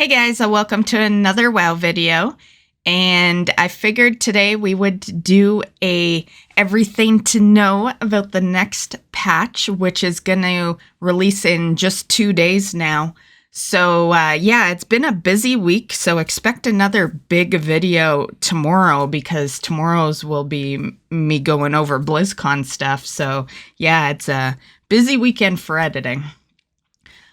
Hey guys, welcome to another WoW video, and I figured today we would do a everything to know about the next patch, which is going to release in just 2 days now. So yeah, it's been a busy week, so expect another big video tomorrow because tomorrow's will be me going over BlizzCon stuff. So yeah, it's a busy weekend for editing.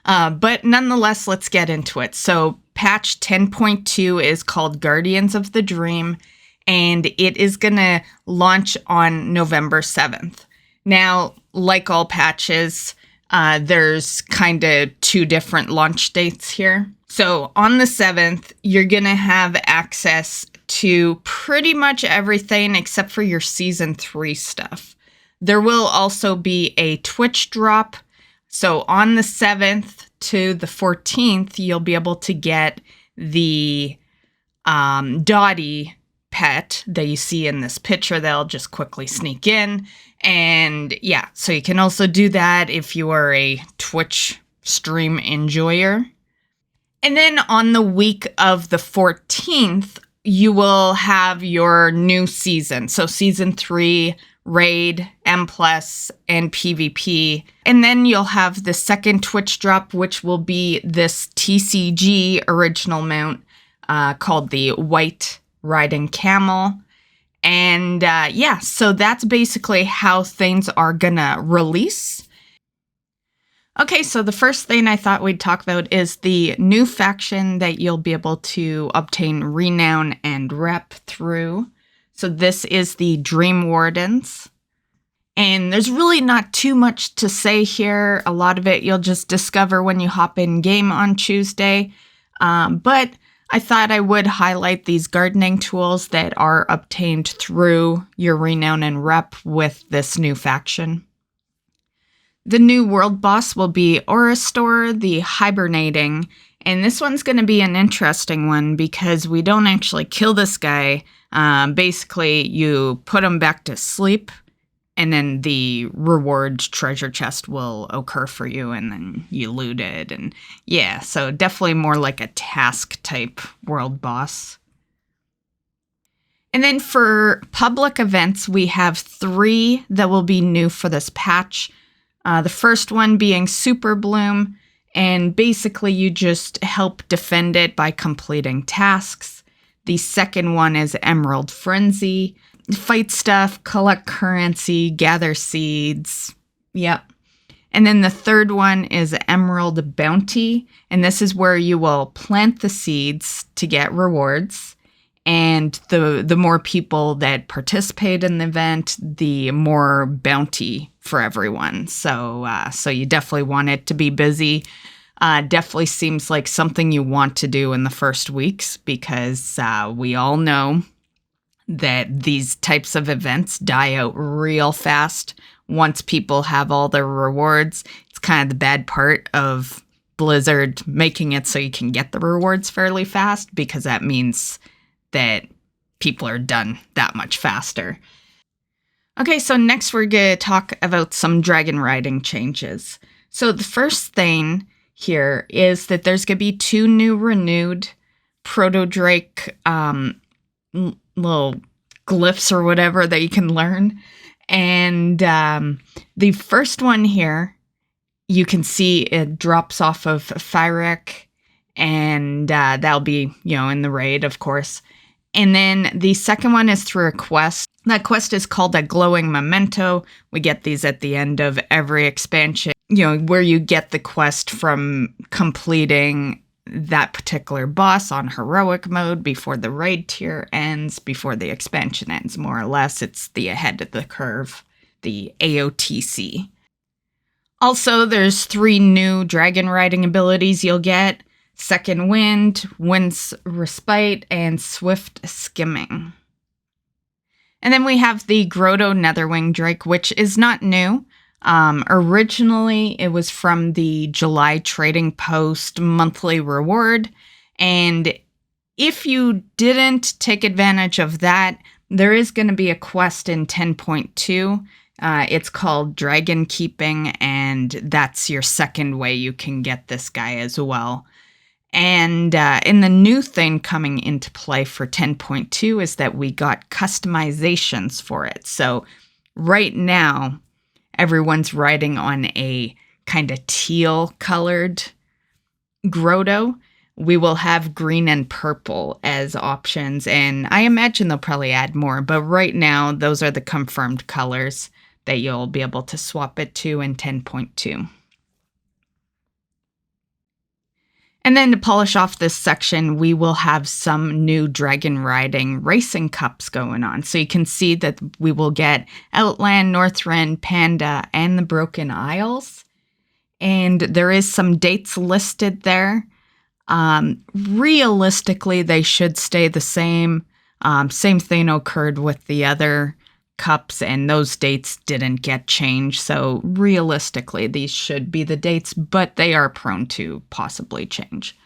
But nonetheless, let's get into it. So patch 10.2 is called Guardians of the Dream, and it is going to launch on November 7th. Now, like all patches, there's kind of two different launch dates here. So on the 7th, you're going to have access to pretty much everything except for your Season 3 stuff. There will also be a Twitch drop. So on the 7th to the 14th, you'll be able to get the Dottie pet that you see in this picture. They'll just quickly sneak in. And yeah, so you can also do that if you are a Twitch stream enjoyer. And then on the week of the 14th, you will have your new season. So Season 3, Raid, M+, and PvP. And then you'll have the second Twitch drop, which will be this TCG original mount called the White Riding Camel. And yeah, so that's basically how things are gonna release. Okay, so the first thing I thought we'd talk about is the new faction that you'll be able to obtain renown and rep through. So this is the Dream Wardens. And there's really not too much to say here. A lot of it you'll just discover when you hop in game on Tuesday. But I thought I would highlight these gardening tools that are obtained through your renown and rep with this new faction. The new world boss will be Orastor, the Hibernating. And this one's going to be an interesting one because we don't actually kill this guy. Basically, you put him back to sleep, and then the reward treasure chest will occur for you, and then you loot it. And yeah, so definitely more like a task type world boss. And then for public events, we have 3 that will be new for this patch. The first one being Super Bloom, and basically you just help defend it by completing tasks. The second one is Emerald Frenzy. Fight stuff, collect currency, gather seeds. Yep. And then the third one is Emerald Bounty. And this is where you will plant the seeds to get rewards. And the more people that participate in the event, the more bounty for everyone. So you definitely want it to be busy. Definitely seems like something you want to do in the first weeks because we all know that these types of events die out real fast once people have all their rewards. It's kind of the bad part of Blizzard making it so you can get the rewards fairly fast because that means that people are done that much faster. Okay, so next we're going to talk about some Dragonriding changes. So the first thing here is that there's going to be 2 new renewed Proto-Drake little glyphs or whatever that you can learn. And the first one here, you can see it drops off of Fyrek, and that'll be, in the raid, of course. And then the second one is through a quest. That quest is called a Glowing Memento. We get these at the end of every expansion, where you get the quest from completing that particular boss on heroic mode before the raid tier ends, before the expansion ends, more or less. It's the ahead of the curve, the AOTC. Also, there's 3 new Dragonriding abilities you'll get: Second Wind, Wind's Respite, and Swift Skimming. And then we have the Grotto Netherwing Drake, which is not new. Originally, it was from the July Trading Post monthly reward. And if you didn't take advantage of that, there is going to be a quest in 10.2. It's called Dragon Keeping, and that's your second way you can get this guy as well. And in the new thing coming into play for 10.2 is that we got customizations for it. So right now, everyone's riding on a kind of teal colored grotto. We will have green and purple as options, and I imagine they'll probably add more, but right now, those are the confirmed colors that you'll be able to swap it to in 10.2. And then to polish off this section, we will have some new dragon riding racing cups going on. So you can see that we will get Outland, Northrend, Panda, and the Broken Isles. And there is some dates listed there. Realistically, they should stay the same. Same thing occurred with the other cups, and those dates didn't get changed. So realistically, these should be the dates, but they are prone to possibly change.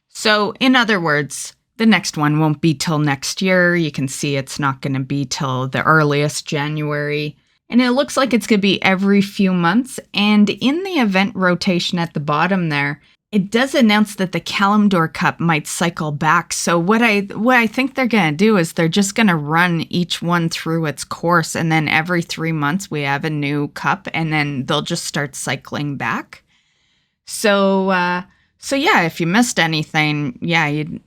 So in other words, the next one won't be till next year. You can see it's not going to be till the earliest January. And it looks like it's going to be every few months. And in the event rotation at the bottom there, it does announce that the Kalimdor Cup might cycle back. So what I think they're going to do is they're just going to run each one through its course. And then every 3 months we have a new cup, and then they'll just start cycling back. So yeah, if you missed anything, yeah, you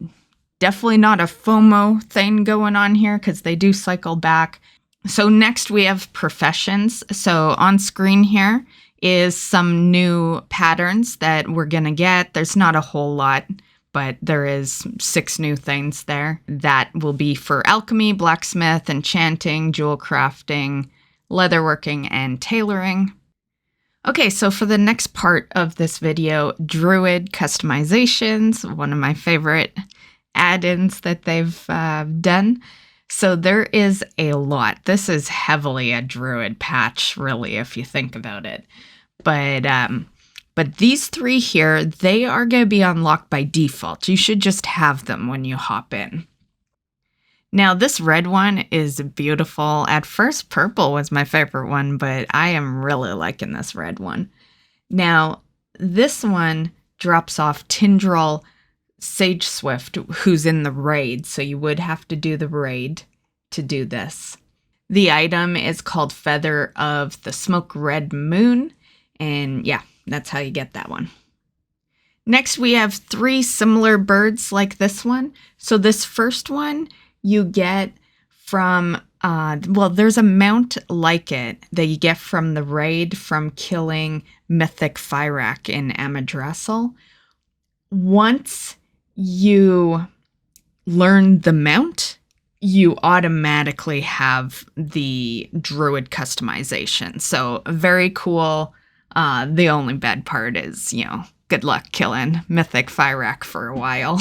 definitely not a FOMO thing going on here because they do cycle back. So next we have professions. So on screen here is some new patterns that we're going to get. There's not a whole lot, but there is 6 new things there that will be for alchemy, blacksmith, enchanting, jewel crafting, leatherworking, and tailoring. Okay, so for the next part of this video, Druid Customizations, one of my favorite add-ins that they've done. So there is a lot. This is heavily a Druid patch, really, if you think about it. But these 3 here, they are going to be unlocked by default. You should just have them when you hop in. Now, this red one is beautiful. At first, purple was my favorite one, but I am really liking this red one. Now, this one drops off Tindral Sage Swift, who's in the raid, so you would have to do the raid to do this. The item is called Feather of the Smoke Red Moon, and yeah, that's how you get that one. Next, we have 3 similar birds like this one. So this first one you get from, there's a mount like it that you get from the raid from killing Mythic Fyrak in Amirdrassil. Once you learn the mount, you automatically have the Druid customization. So very cool. The only bad part is, good luck killing Mythic Fyrak for a while.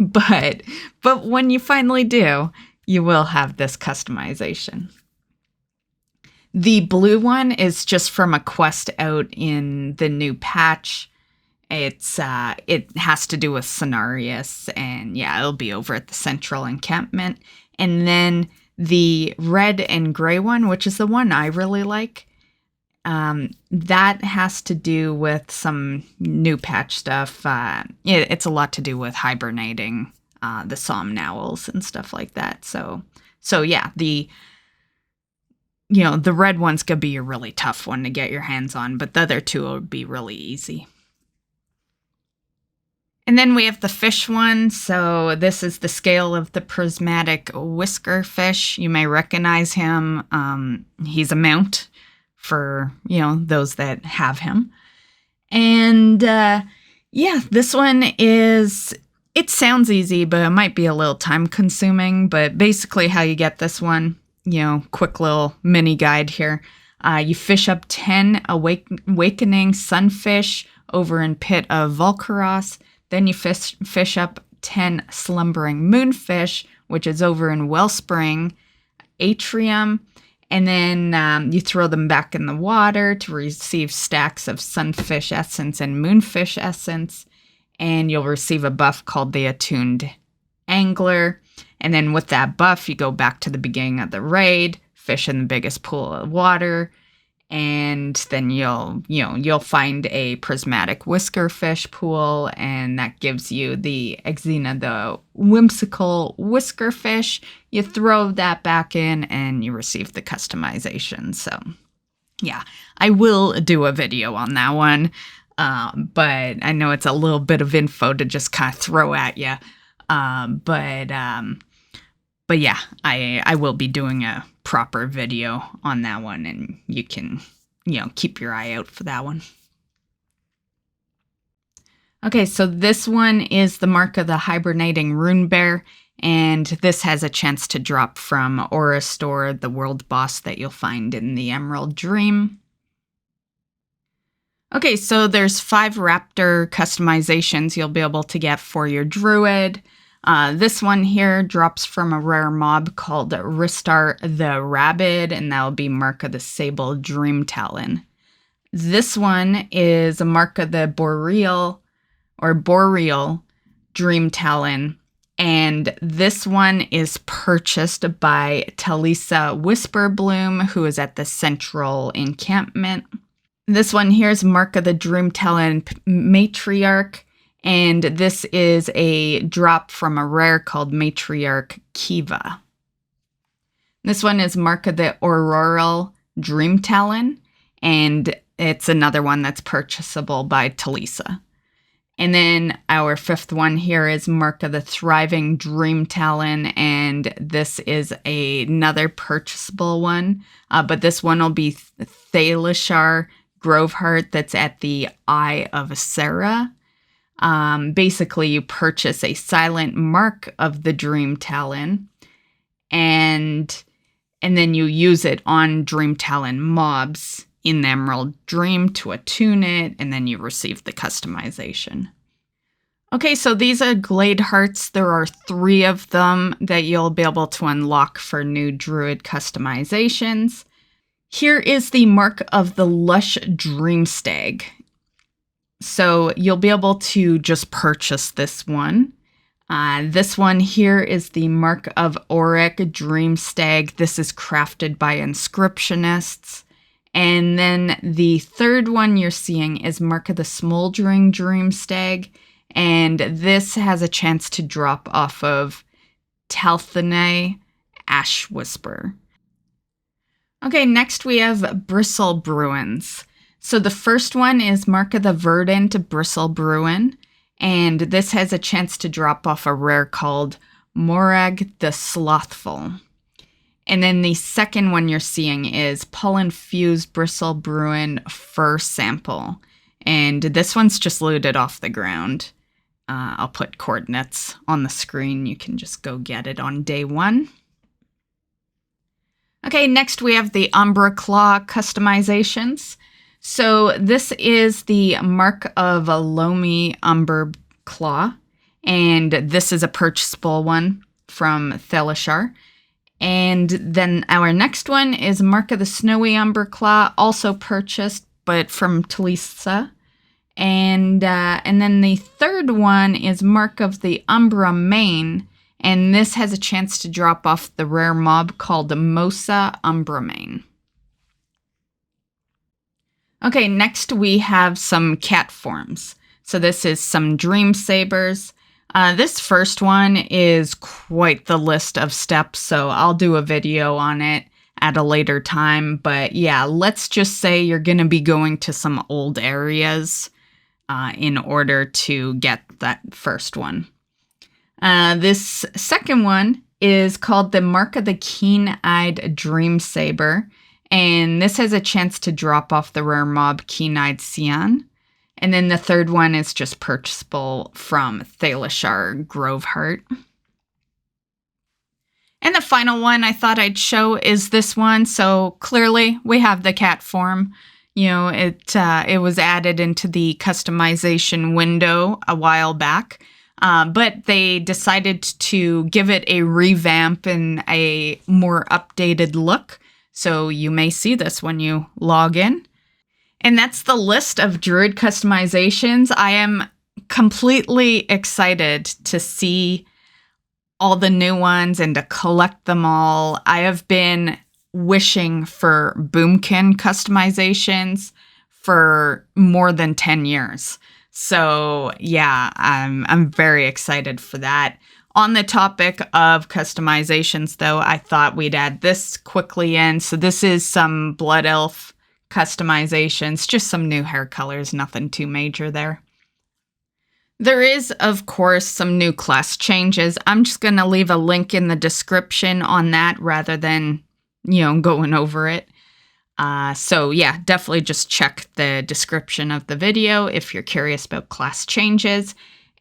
but when you finally do, you will have this customization. The blue one is just from a quest out in the new patch. It has to do with Cenarius, and yeah, it'll be over at the central encampment. And then the red and gray one, which is the one I really like, that has to do with some new patch stuff. It's a lot to do with hibernating the somnowls and stuff like that. So yeah, the red one's gonna be a really tough one to get your hands on, but the other 2 will be really easy. And then we have the fish one. So this is the scale of the prismatic whisker fish. You may recognize him. He's a mount for, those that have him. And yeah, this one it sounds easy, but it might be a little time consuming. But basically how you get this one, quick little mini guide here. You fish up 10 awakening sunfish over in Pit of Volcaros. Then you fish up 10 slumbering moonfish, which is over in Wellspring Atrium. And then you throw them back in the water to receive stacks of sunfish essence and moonfish essence. And you'll receive a buff called the Attuned Angler. And then with that buff, you go back to the beginning of the raid, fish in the biggest pool of water, And then you'll find a prismatic whiskerfish pool, and that gives you the Xena, the whimsical whiskerfish. You throw that back in and you receive the customization. So yeah, I will do a video on that one. But I know it's a little bit of info to just kind of throw at you. But yeah, I will be doing a proper video on that one, and you can, keep your eye out for that one. Okay, so this one is the Mark of the Hibernating Rune Bear, and this has a chance to drop from Aura Store, the world boss that you'll find in the Emerald Dream. Okay, so there's 5 raptor customizations you'll be able to get for your druid. This one here drops from a rare mob called Ristar the Rabid, and that will be Mark of the Sable Dream Talon. This one is a Mark of the Boreal Dream Talon, and this one is purchased by Talisa Whisperbloom, who is at the Central Encampment. This one here is Mark of the Dream Talon Matriarch, and this is a drop from a rare called Matriarch Kiva. This one is Mark of the Auroral Dream Talon, and it's another one that's purchasable by Talisa. And then our 5th one here is Mark of the Thriving Dream Talon, and this is another purchasable one, but this one will be Thalishar Groveheart that's at the Eye of Sarah. Basically, you purchase a silent mark of the Dream Talon, and then you use it on Dream Talon mobs in the Emerald Dream to attune it, and then you receive the customization. Okay, so these are Glade Hearts. There are 3 of them that you'll be able to unlock for new Druid customizations. Here is the Mark of the Lush Dream Stag. So you'll be able to just purchase this one. This one here is the Mark of Auric Dream Stag. This is crafted by inscriptionists. And then the 3rd one you're seeing is Mark of the Smoldering Dream Stag. And this has a chance to drop off of Talthanae Ash Whisper. Okay, next we have Bristle Bruins. So the first one is Mark of the Verdant Bristle Bruin, and this has a chance to drop off a rare called Morag the Slothful. And then the second one you're seeing is Pollen-Fused Bristle Bruin Fur Sample, and this one's just looted off the ground. I'll put coordinates on the screen. You can just go get it on day 1. Okay, next we have the Umbra Claw customizations. So this is the Mark of a Lomi Umber Claw, and this is a purchasable one from Thalishar. And then our next one is Mark of the Snowy Umber Claw, also purchased, but from Talisa. And then the 3rd one is Mark of the Umbra Mane, and this has a chance to drop off the rare mob called Mosa Umbra Mane. Okay, next we have some cat forms. So this is some Dream Sabers. This first one is quite the list of steps, so I'll do a video on it at a later time. But yeah, let's just say you're going to be going to some old areas in order to get that first one. This second one is called the Mark of the Keen-Eyed Dream Saber. And this has a chance to drop off the rare mob Keen-Eyed Cyan. And then the 3rd one is just purchasable from Thalishar Groveheart. And the final one I thought I'd show is this one. So clearly we have the cat form. It was added into the customization window a while back. But they decided to give it a revamp and a more updated look. So you may see this when you log in. And that's the list of Druid customizations. I am completely excited to see all the new ones and to collect them all. I have been wishing for boomkin customizations for more than 10 years. So yeah, I'm very excited for that. On the topic of customizations, though, I thought we'd add this quickly in. So this is some Blood Elf customizations, just some new hair colors, nothing too major there. There is, of course, some new class changes. I'm just going to leave a link in the description on that rather than, going over it. So yeah, definitely just check the description of the video if you're curious about class changes.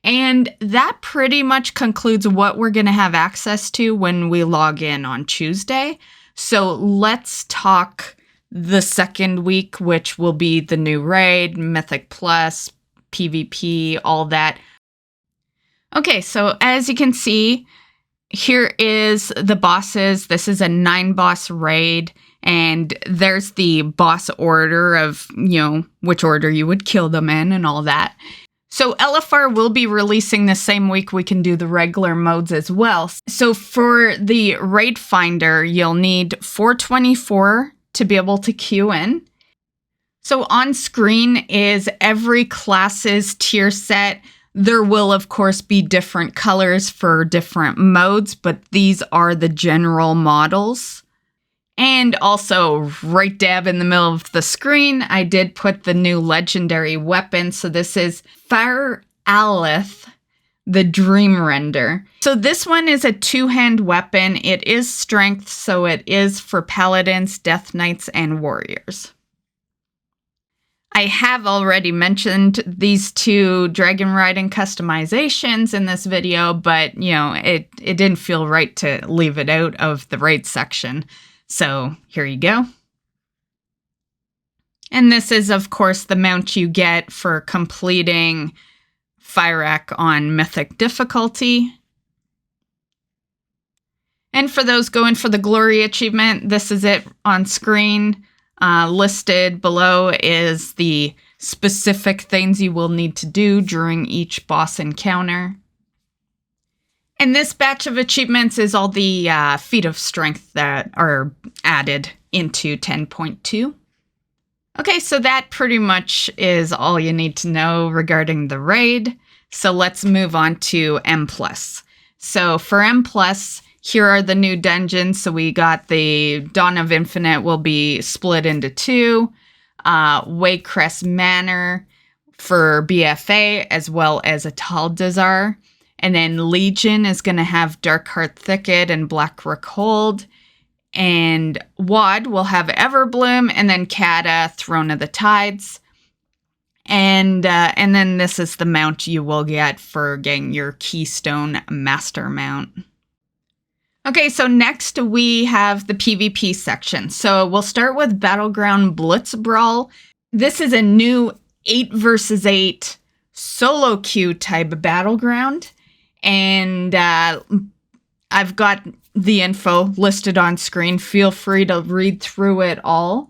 And that pretty much concludes what we're going to have access to when we log in on Tuesday. So let's talk the second week, which will be the new raid, Mythic Plus, PvP, all that. Okay, so as you can see, here is the bosses. This is a 9-boss raid, and there's the boss order of, which order you would kill them in and all that. So LFR will be releasing the same week we can do the regular modes as well. So for the raid finder, you'll need 424 to be able to queue in. So on screen is every class's tier set. There will, of course, be different colors for different modes, but these are the general models. And also, right dab in the middle of the screen, I did put the new legendary weapon. So this is Fire Alith, the Dream Render. So this one is a 2-hand weapon. It is strength, so it is for paladins, death knights, and warriors. I have already mentioned these 2 Dragonriding customizations in this video, but, it didn't feel right to leave it out of the raid section. So here you go. And this is, of course, the mount you get for completing Fyrak on Mythic difficulty. And for those going for the Glory achievement, this is it on screen. Listed below is the specific things you will need to do during each boss encounter. And this batch of achievements is all the feat of strength that are added into 10.2. Okay, so that pretty much is all you need to know regarding the raid. So let's move on to M+. So for M+, here are the new dungeons. So we got the Dawn of Infinite will be split into 2. Waycrest Manor for BFA, as well as Ataldazar. And then Legion is going to have Darkheart Thicket and Blackrock Hold. And WoD will have Everbloom, and then Kata, Throne of the Tides. And then this is the mount you will get for getting your Keystone Master Mount. Okay, so next we have the PvP section. So we'll start with Battleground Blitz Brawl. This is a new 8 versus 8 solo queue type of battleground. And I've got the info listed on screen. Feel free to read through it all.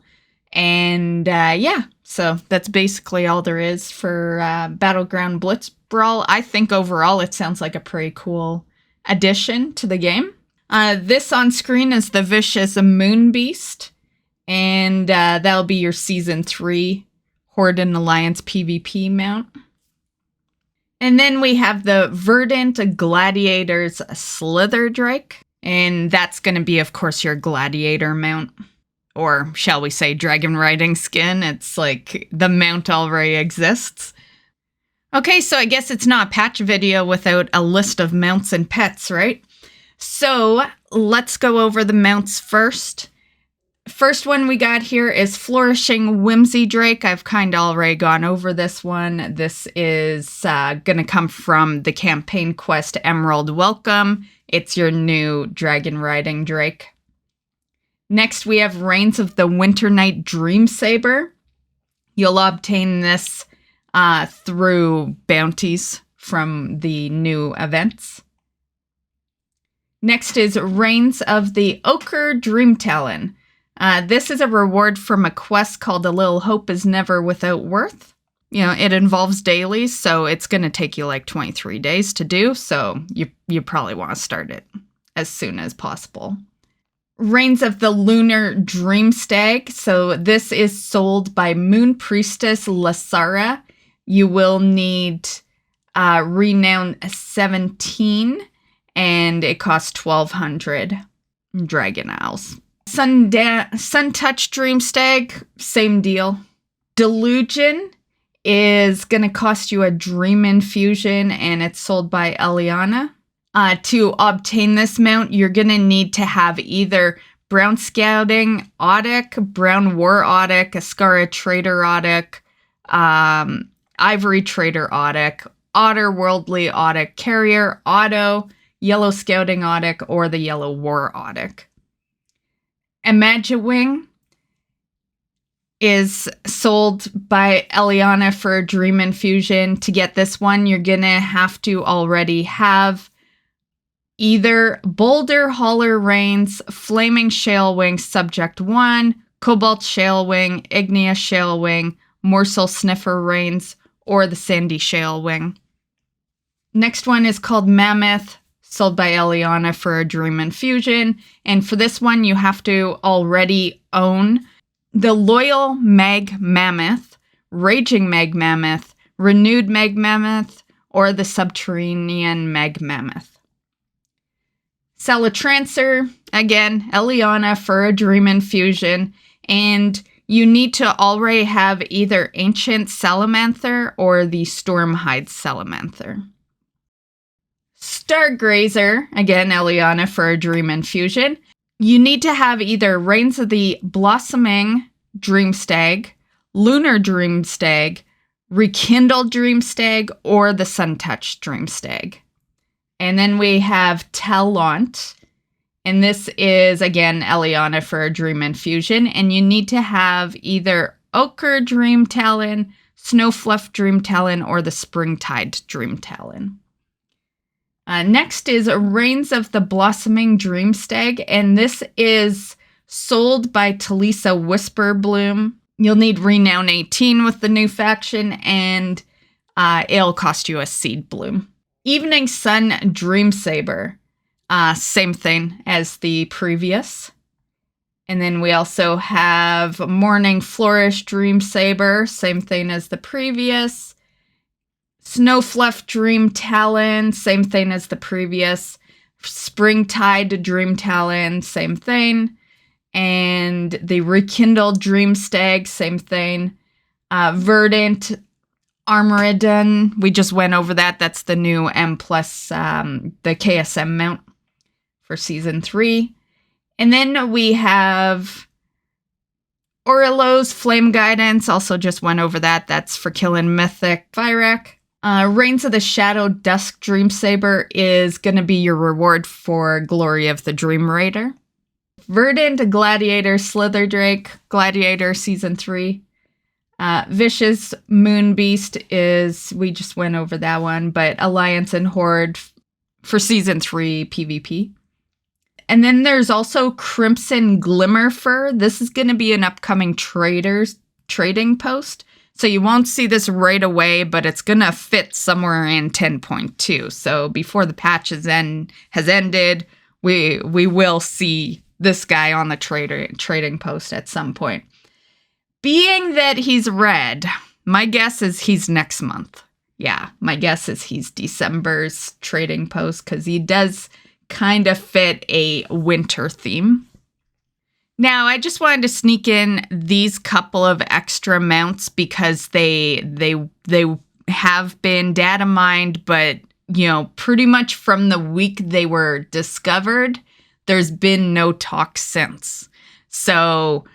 And yeah, so that's basically all there is for Battleground Blitz Brawl. I think overall it sounds like a pretty cool addition to the game. This on screen is the Vicious Moon Beast. And that'll be your Season 3 Horde and Alliance PvP mount. And then we have the Verdant Gladiator's Slither Drake. And that's going to be, of course, your Gladiator mount. Or shall we say Dragonriding skin. It's like the mount already exists. Okay, so I guess it's not a patch video without a list of mounts and pets, right? So let's go over the mounts first. First one we got here is Flourishing Whimsy Drake. I've kind of already gone over this one. This is going to come from the campaign quest Emerald Welcome. It's your new Dragonriding Drake. Next, we have Reigns of the Winter Night Dreamsaber. You'll obtain this through bounties from the new events. Next is Reigns of the Ochre Dreamtalon. This is a reward from a quest called A Little Hope is Never Without Worth. You know, it involves dailies, so it's going to take you like 23 days to do, so you probably want to start it as soon as possible. Reigns of the Lunar Dreamstag. So this is sold by Moon Priestess Lasara. You will need Renown 17, and it costs 1,200 Dragon Isles. Sun Touch Dreamstag, same deal. Delusion is going to cost you a Dream Infusion, and it's sold by Eliana. To obtain this mount, you're going to need to have either Brown Scouting Audic, Brown War Audic, Ascara Trader Audic, Ivory Trader Audic, Otter Worldly Audic Carrier, Auto, Yellow Scouting Audic, or the Yellow War Audic. Imagine is sold by Eliana for a Dream Infusion. To get this one, you're going to have to already have either Boulder Hauler Reins, Flaming Shalewing Subject 1, Cobalt Shalewing, Igneous Shalewing, Morsel Sniffer Reins, or the Sandy Shalewing. Next one is called Mammoth, sold by Eliana for a Dream Infusion. And for this one, you have to already own the Loyal Mag Mammoth, Raging Mag Mammoth, Renewed Mag Mammoth, or the Subterranean Mag Mammoth. Salatrancer, again, Eliana for a Dream Infusion, and you need to already have either Ancient Salamanther or the Stormhide Salamanther. Stargrazer, again, Eliana for a Dream Infusion. You need to have either Reigns of the Blossoming Dreamstag, Lunar Dreamstag, Rekindled Dreamstag, or the Suntouch Dreamstag. And then we have Talent, and this is, again, Eliana for a Dream Infusion, and you need to have either Ochre Dream Talon, Snowfluff Dream Talon, or the Springtide Dream Talon. Next is Reigns of the Blossoming Dreamstag, and this is sold by Talisa Whisperbloom. You'll need Renown 18 with the new faction, and it'll cost you a Seed Bloom. Evening Sun Dreamsaber, same thing as the previous. And then we also have Morning Flourish Dreamsaber, same thing as the previous. Snowfluff Dream Talon, same thing as the previous. Springtide Dream Talon, same thing. And the Rekindled Dreamstag, same thing. Verdant Armoridon, we just went over that. That's the new M+, the KSM mount for Season 3. And then we have Orilo's Flame Guidance, also just went over that. That's for killing Mythic Fyrak. Reigns of the Shadow Dusk Dreamsaber is going to be your reward for Glory of the Dream Raider. Verdant Gladiator Slitherdrake, Gladiator Season 3. Vicious Moon Beast is, we just went over that one, but Alliance and Horde for Season 3 PvP. And then there's also Crimson Glimmerfur. This is going to be an upcoming trading post. So you won't see this right away, but it's going to fit somewhere in 10.2. So before the patch has ended, we will see this guy on the trading post at some point. Being that he's red, my guess is he's next month. Yeah, my guess is he's December's trading post because he does kind of fit a winter theme. Now, I just wanted to sneak in these couple of extra mounts because they have been data mined, but you know, pretty much from the week they were discovered, there's been no talk since. So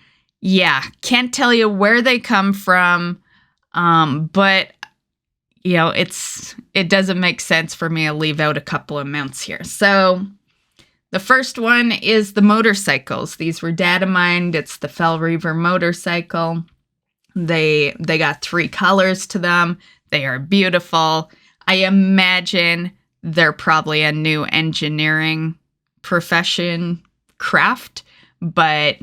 yeah, can't tell you where they come from, but you know, it doesn't make sense for me to leave out a couple of mounts here. So the first one is the motorcycles. These were data mined. It's the Fell Reaver motorcycle. They got 3 colors to them. They are beautiful. I imagine they're probably a new engineering profession craft, but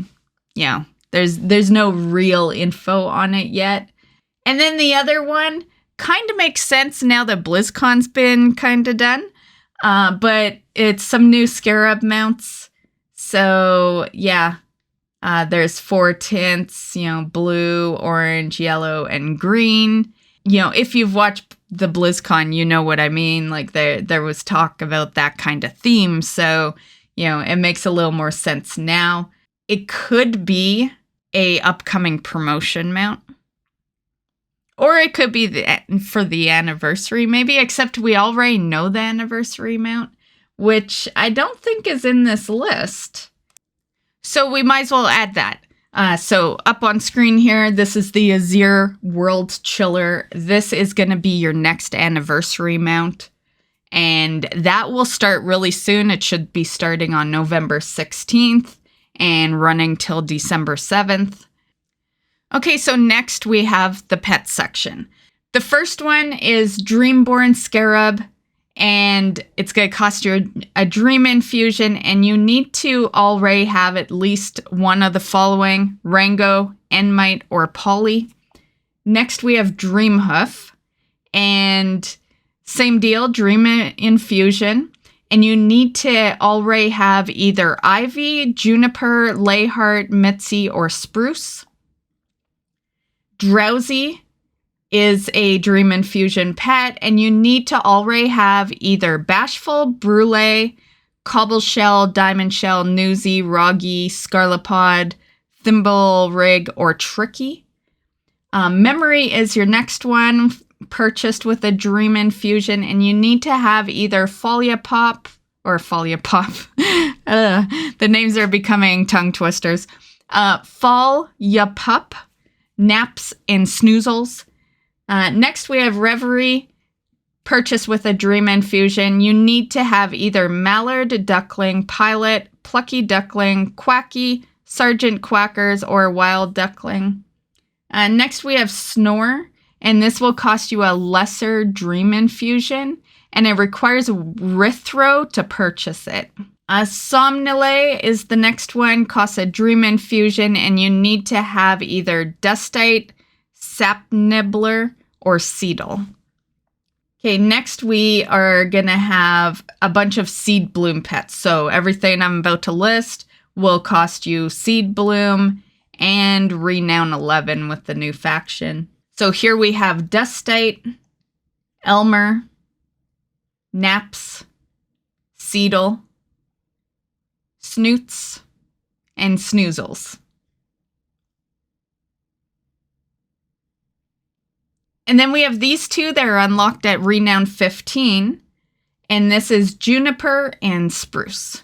you know, there's no real info on it yet. And then the other one kind of makes sense now that BlizzCon's been kind of done, but it's some new Scarab mounts. So yeah, there's 4 tints, blue, orange, yellow, and green. If you've watched the BlizzCon, you know what I mean. Like there was talk about that kind of theme. So, it makes a little more sense now. It could be a upcoming promotion mount. Or it could be for the anniversary, maybe, except we already know the anniversary mount, which I don't think is in this list. So we might as well add that. So up on screen here, this is the Azir World Chiller. This is going to be your next anniversary mount. And that will start really soon. It should be starting on November 16th and running till December 7th. Okay, so next we have the pet section. The first one is Dreamborn Scarab, and it's going to cost you a Dream Infusion, and you need to already have at least one of the following: Rango, Enmite, or Polly. Next we have Dreamhoof, and same deal, Dream Infusion, and you need to already have either Ivy, Juniper, Layheart, Mitzi, or Spruce. Drowsy is a Dream Infusion pet, and you need to already have either Bashful, Brule, Cobbleshell, Diamond Shell, Newsy, Roggy, Scarlapod, Thimble Rig, or Tricky. Memory is your next one, purchased with a Dream Infusion, and you need to have either Foliapop or Foliapop. The names are becoming tongue twisters. Foliapup, Naps, and Snoozles. Next, we have Reverie, purchased with a Dream Infusion. You need to have either Mallard, Duckling, Pilot, Plucky Duckling, Quacky, Sergeant Quackers, or Wild Duckling. Next, we have Snore, and this will cost you a lesser Dream Infusion, and it requires Rithro to purchase it. Somnile is the next one, costs a Dream Infusion, and you need to have either Dustite, Sap Nibbler, or Seedle. Okay, next we are going to have a bunch of Seed Bloom pets. So everything I'm about to list will cost you Seed Bloom and Renown 11 with the new faction. So here we have Dustite, Elmer, Naps, Seedle, Snoots, and Snoozles. And then we have these two that are unlocked at Renown 15, and this is Juniper and Spruce.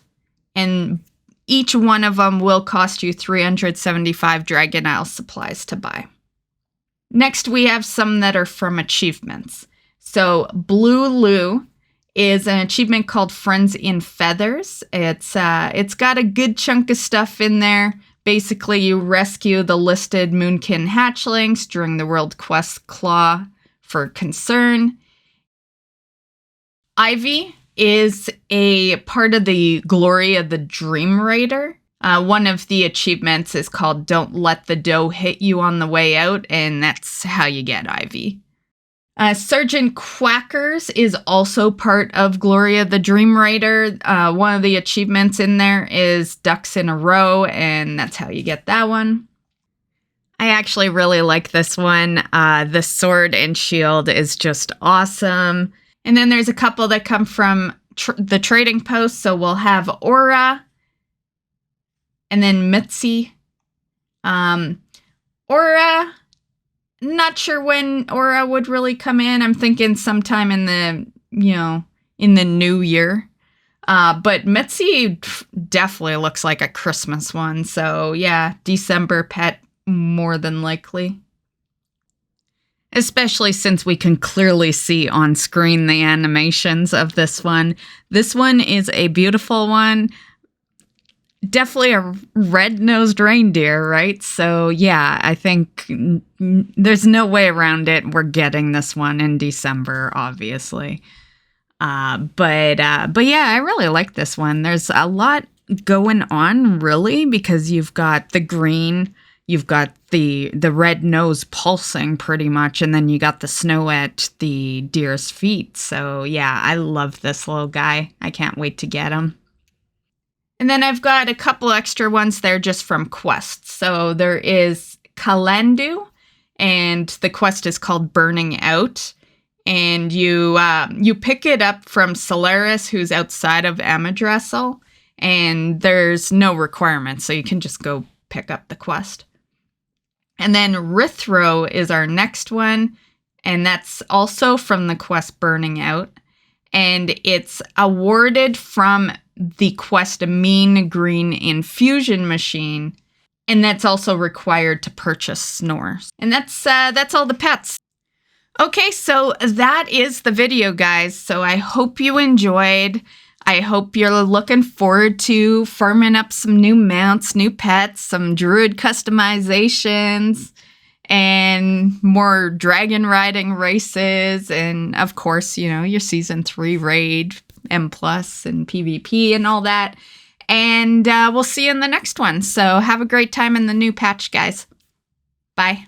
And each one of them will cost you 375 Dragon Isle supplies to buy. Next, we have some that are from achievements. So Blue Lou is an achievement called Friends in Feathers. It's got a good chunk of stuff in there. Basically, you rescue the listed Moonkin hatchlings during the World Quest Claw for Concern. Ivy is a part of the Glory of the Dream Raider. One of the achievements is called Don't Let the Dough Hit You on the Way Out, and that's how you get Ivy. Sergeant Quackers is also part of Glory of the Dream Raider. One of the achievements in there is Ducks in a Row, and that's how you get that one. I actually really like this one. The sword and shield is just awesome. And then there's a couple that come from the trading post. So we'll have Aura, and then Mitzi. Aura, not sure when Aura would really come in. I'm thinking sometime in the new year. But Mitzi definitely looks like a Christmas one. So yeah, December pet more than likely. Especially since we can clearly see on screen the animations of this one. This one is a beautiful one. Definitely a red-nosed reindeer, right? So yeah, I think there's no way around it. We're getting this one in December, obviously. But yeah, I really like this one. There's a lot going on, really, because you've got the green, you've got the red nose pulsing pretty much, and then you got the snow at the deer's feet. So yeah, I love this little guy. I can't wait to get him. And then I've got a couple extra ones there just from quests. So there is Kalandu, and the quest is called Burning Out. And you pick it up from Solaris, who's outside of Amirdrassil, and there's no requirement, so you can just go pick up the quest. And then Rithro is our next one, and that's also from the quest Burning Out. And it's awarded from the quest Mean Green Infusion Machine, and that's also required to purchase Snores. And that's all the pets. Okay, so that is the video, guys. So I hope you enjoyed. I hope you're looking forward to farming up some new mounts, new pets, some Druid customizations, and more dragon riding races, and of course, you know, your Season 3 raid, M+, and PvP and all that. And we'll see you in the next one. So have a great time in the new patch, guys. Bye.